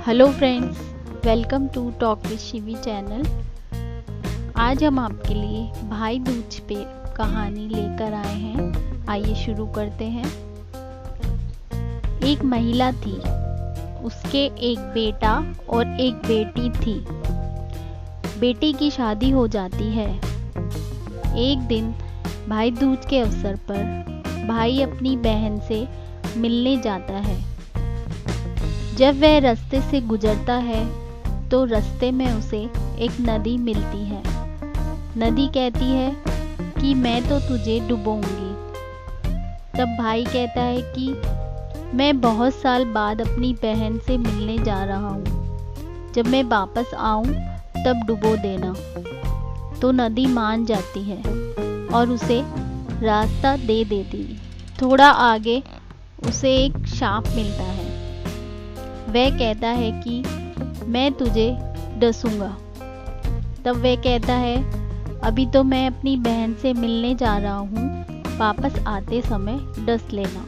Hello friends, welcome to talk with Shivi channel. आज हम आपके लिए भाई दूज पे कहानी लेकर आए हैं। आइए शुरू करते हैं। एक महिला थी, उसके एक बेटा और एक बेटी थी। बेटी की शादी हो जाती है। एक दिन भाई दूज के अवसर पर भाई अपनी बहन से मिलने जाता है। जब वह रास्ते से गुजरता है तो रास्ते में उसे एक नदी मिलती है। नदी कहती है कि मैं तो तुझे डुबोऊंगी। तब भाई कहता है कि मैं बहुत साल बाद अपनी बहन से मिलने जा रहा हूँ, जब मैं वापस आऊँ तब डुबो देना। तो नदी मान जाती है और उसे रास्ता दे देती। थोड़ा आगे उसे एक सांप मिलता है। वह कहता है कि मैं तुझे डसूंगा। तब वह कहता है अभी तो मैं अपनी बहन से मिलने जा रहा हूँ, वापस आते समय डस लेना।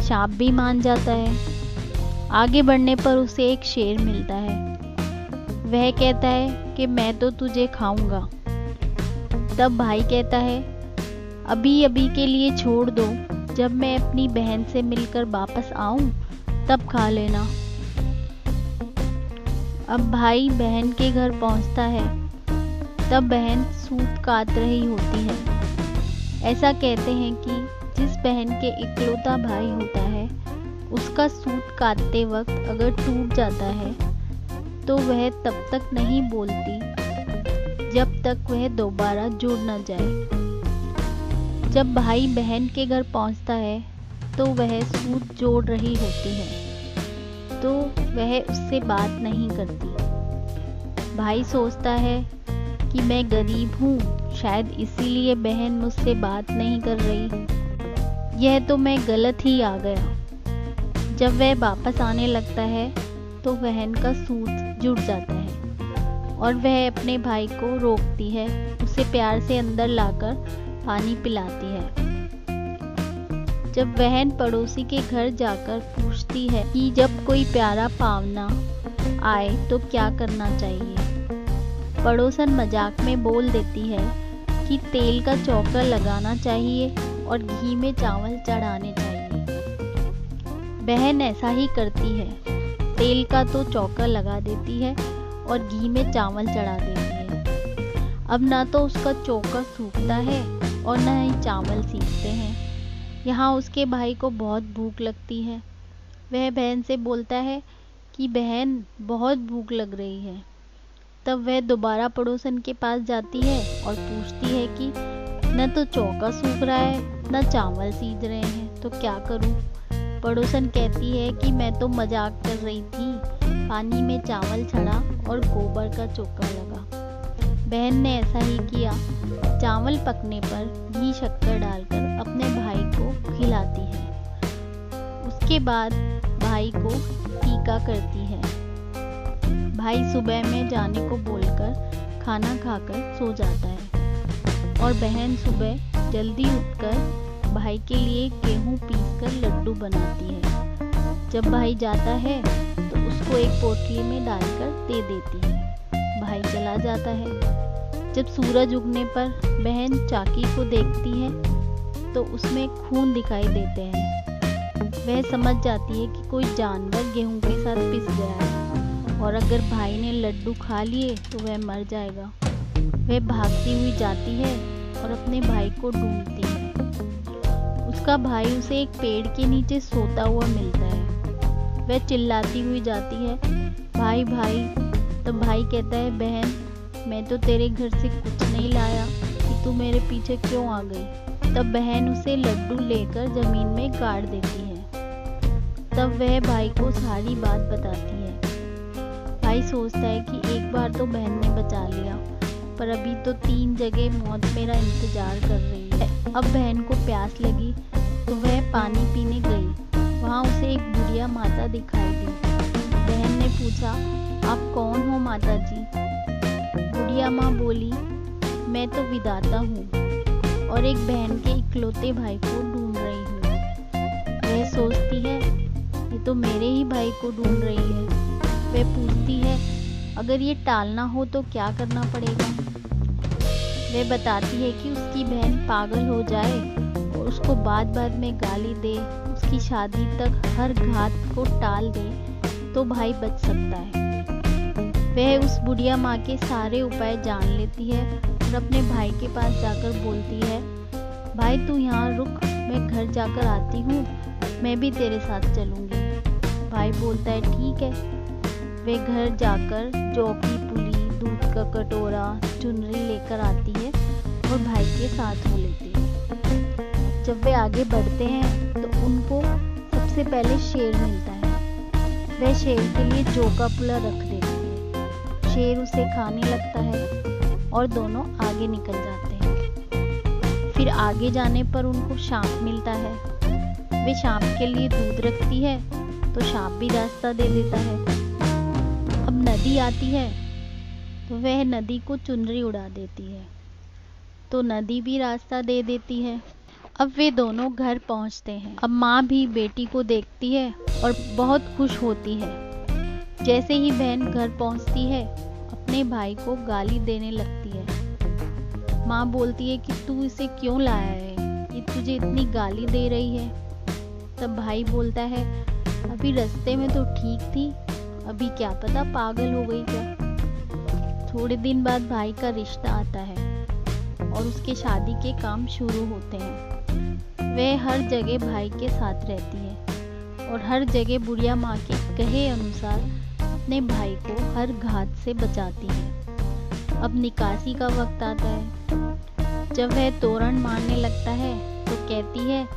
सांप भी मान जाता है। आगे बढ़ने पर उसे एक शेर मिलता है। वह कहता है कि मैं तो तुझे खाऊंगा। तब भाई कहता है अभी अभी के लिए छोड़ दो, जब मैं अपनी बहन से मिलकर वापस आऊं तब खा लेना। अब भाई बहन के घर पहुंचता है। तब बहन सूत काट रही होती है। ऐसा कहते हैं कि जिस बहन के इकलौता भाई होता है, उसका सूत काटते वक्त अगर टूट जाता है तो वह तब तक नहीं बोलती जब तक वह दोबारा जुड़ न जाए। जब भाई बहन के घर पहुंचता है तो वह सूत जोड़ रही होती है, तो वह उससे बात नहीं करती। भाई सोचता है कि मैं गरीब हूँ, शायद इसीलिए बहन मुझसे बात नहीं कर रही। यह तो मैं गलत ही आ गया। जब वह वापस आने लगता है तो बहन का सूत जुड़ जाता है और वह अपने भाई को रोकती है, उसे प्यार से अंदर लाकर पानी पिलाती है। जब बहन पड़ोसी के घर जाकर पूछती है कि जब कोई प्यारा पावना आए तो क्या करना चाहिए, पड़ोसन मजाक में बोल देती है कि तेल का चौका लगाना चाहिए और घी में चावल चढ़ाने चाहिए। बहन ऐसा ही करती है, तेल का तो चौका लगा देती है और घी में चावल चढ़ा देती है। अब ना तो उसका चौका सूखता है और ना ही चावल सीखते हैं। यहाँ उसके भाई को बहुत भूख लगती है। वह बहन से बोलता है कि बहन बहुत भूख लग रही है। तब वह दोबारा पड़ोसन के पास जाती है और पूछती है कि न तो चौका सूख रहा है न चावल सीज रहे हैं, तो क्या करूं। पड़ोसन कहती है कि मैं तो मजाक कर रही थी, पानी में चावल चढ़ा और गोबर का चौका लगा। बहन ने ऐसा ही किया। चावल पकने पर घी शक्कर डालकर अपने भाई को खिलाती है। उसके बाद भाई को टीका करती है। भाई सुबह में जाने को बोलकर खाना खाकर सो जाता है और बहन सुबह जल्दी उठकर भाई के लिए गेहूं पीसकर लड्डू बनाती है। जब भाई जाता है तो उसको एक पोटली में डालकर दे देती है। भाई चला जाता है। जब सूरज उगने पर बहन चाकी को देखती है तो उसमें खून दिखाई देते हैं। वह समझ जाती है कि कोई जानवर गेहूं के साथ पिस गया है और अगर भाई ने लड्डू खा लिए तो वह मर जाएगा। वह भागती हुई जाती है और अपने भाई को ढूंढती है। उसका भाई उसे एक पेड़ के नीचे सोता हुआ मिलता है। वह चिल्लाती हुई जाती है, भाई भाई। तो भाई कहता है, बहन मैं तो तेरे घर से कुछ नहीं लाया कि तू मेरे पीछे क्यों आ गई। तब बहन उसे लड्डू लेकर जमीन में गाड़ देती है। तब वह भाई को सारी बात बताती है। भाई सोचता है कि एक बार तो बहन ने बचा लिया, पर अभी तो 3 जगह मौत मेरा इंतजार कर रही है। अब बहन को प्यास लगी तो वह पानी पीने गई। वहाँ उसे एक बुढ़िया माता दिखाई दी। बहन ने पूछा, आप कौन हो माता जी? बुढ़िया माँ बोली, मैं तो विधाता हूँ और एक बहन के इकलौते भाई को ढूंढ रही हूँ। वह सोचती है ये तो मेरे ही भाई को ढूंढ रही है। वह पूछती है अगर ये टालना हो तो क्या करना पड़ेगा। वह बताती है कि उसकी बहन पागल हो जाए और उसको बात बात में गाली दे, उसकी शादी तक हर घात को टाल दे तो भाई बच सकता है। वह उस बुढ़िया माँ के सारे उपाय जान लेती है और अपने भाई के पास जाकर बोलती है भाई तू यहाँ रुक, मैं घर जाकर आती हूँ, मैं भी तेरे साथ चलूँगी। भाई बोलता है ठीक है। वे घर जाकर चौकी पुली, दूध का कटोरा, चुनरी लेकर आती है और भाई के साथ हो लेती है। जब वे आगे बढ़ते हैं तो उनको सबसे पहले शेर मिलता है। वह शेर के लिए जौ का पुला रख देती है। शेर उसे खाने लगता है और दोनों आगे निकल जाते हैं। फिर आगे जाने पर उनको सांप मिलता है। वे सांप के लिए दूध रखती है तो सांप भी रास्ता दे देता है। अब नदी आती है तो वह नदी को चुनरी उड़ा देती है तो नदी भी रास्ता दे देती है। अब वे दोनों घर पहुंचते हैं। अब माँ भी बेटी को देखती है और बहुत खुश होती है। जैसे ही बहन घर पहुंचती है अपने भाई को गाली देने लगती है। माँ बोलती है कि तू इसे क्यों लाया है, ये तुझे इतनी गाली दे रही है। तब भाई बोलता है अभी रास्ते में तो ठीक थी, अभी क्या पता पागल हो गई क्या। थोड़े दिन बाद भाई का रिश्ता आता है और उसके शादी के काम शुरू होते हैं। वह हर जगह भाई के साथ रहती है और हर जगह बुढ़िया माँ के कहे अनुसार अपने भाई को हर घात से बचाती है। अब निकासी का वक्त आता है। जब वह तोरण मारने लगता है तो कहती है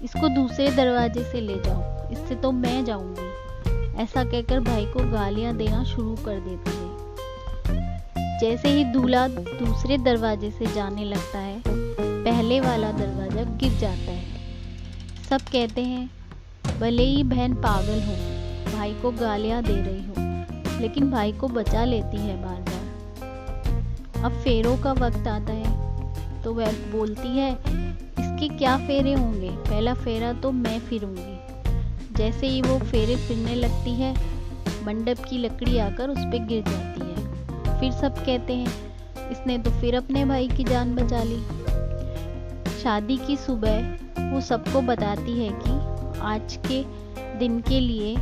इसको दूसरे दरवाजे से ले जाओ, इससे तो मैं जाऊंगी। ऐसा कहकर भाई को गालियां देना शुरू कर देती है। जैसे ही दूल्हा दूसरे दरवाजे से जाने लगता है पहले वाला दरवाजा गिर जाता है। सब कहते हैं भले ही बहन पागल हो, भाई को गालियां दे रही हो, लेकिन भाई को बचा लेती है बार बार। अब फेरों का वक्त आता है तो वह बोलती है इसके क्या फेरे होंगे, पहला फेरा तो मैं फिरूंगी। जैसे ही वो फेरे फिरने लगती है मंडप की लकड़ी आकर उस पर गिर जाती है। फिर सब कहते हैं इसने तो फिर अपने भाई की जान बचा ली। शादी की सुबह वो सबको बताती है कि आज के दिन के लिए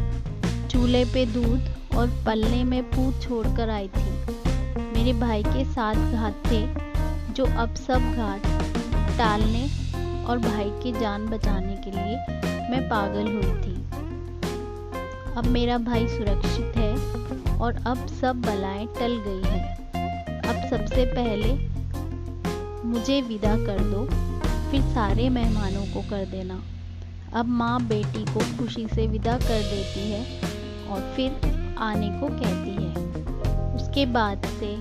चूल्हे पे दूध और पलने में पूत छोड़कर आई थी। मेरे भाई के 7 घात थे जो अब सब घाट टालने और भाई की जान बचाने के लिए मैं पागल हुई थी। अब मेरा भाई सुरक्षित है और अब सब बलाएं टल गई है। अब सबसे पहले मुझे विदा कर दो, फिर सारे मेहमानों को कर देना। अब माँ बेटी को खुशी से विदा कर देती है और फिर आने को कहती है। उसके बाद से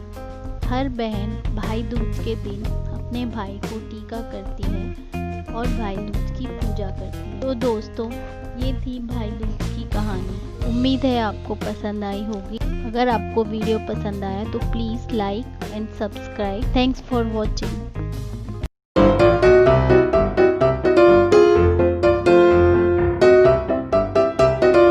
हर बहन भाई दूज के दिन अपने भाई को टीका करती है और भाई दूज की पूजा करती है। तो दोस्तों ये थी भाई दूज की कहानी। उम्मीद है आपको पसंद आई होगी। अगर आपको वीडियो पसंद आया तो please like and subscribe. Thanks for watching.